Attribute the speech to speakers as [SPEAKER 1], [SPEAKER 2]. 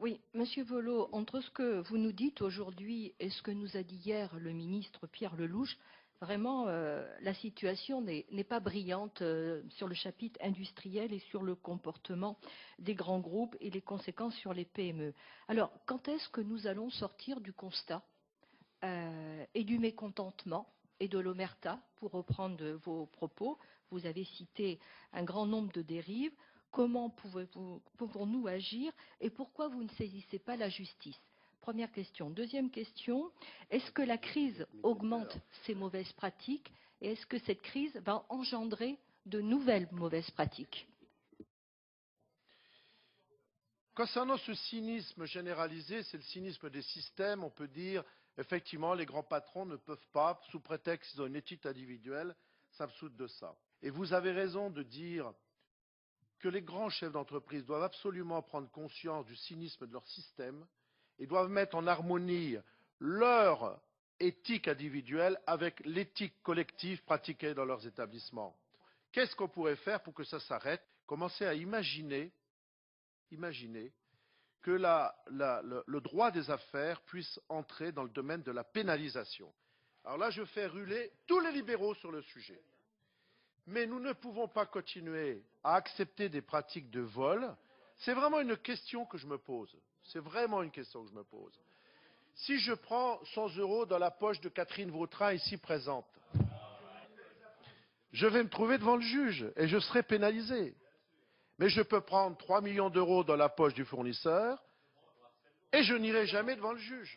[SPEAKER 1] Oui, Monsieur Volo, entre ce que vous nous dites aujourd'hui et ce que nous a dit hier le ministre Pierre Lellouche, vraiment, la situation n'est pas brillante sur le chapitre industriel et sur le comportement des grands groupes et les conséquences sur les PME. Alors, quand est-ce que nous allons sortir du constat et du mécontentement et de l'omerta, pour reprendre vos propos? Vous avez cité un grand nombre de dérives. Comment pouvons-nous agir et pourquoi vous ne saisissez pas la justice? Première question. Deuxième question, est-ce que la crise augmente ces mauvaises pratiques et est-ce que cette crise va engendrer de nouvelles mauvaises pratiques?
[SPEAKER 2] Concernant ce cynisme généralisé, c'est le cynisme des systèmes. On peut dire, effectivement, les grands patrons ne peuvent pas, sous prétexte qu'ils ont une éthique individuelle, s'absoudre de ça. Et vous avez raison de dire que les grands chefs d'entreprise doivent absolument prendre conscience du cynisme de leur système et doivent mettre en harmonie leur éthique individuelle avec l'éthique collective pratiquée dans leurs établissements. Qu'est-ce qu'on pourrait faire pour que ça s'arrête? Commencer à imaginer que le droit des affaires puisse entrer dans le domaine de la pénalisation. Alors là, je fais ruler tous les libéraux sur le sujet. Mais nous ne pouvons pas continuer à accepter des pratiques de vol. C'est vraiment une question que je me pose. C'est vraiment une question que je me pose. Si je prends 100 € dans la poche de Catherine Vautrin, ici présente, je vais me trouver devant le juge et je serai pénalisé. Mais je peux prendre 3 millions d'euros dans la poche du fournisseur et je n'irai jamais devant le juge.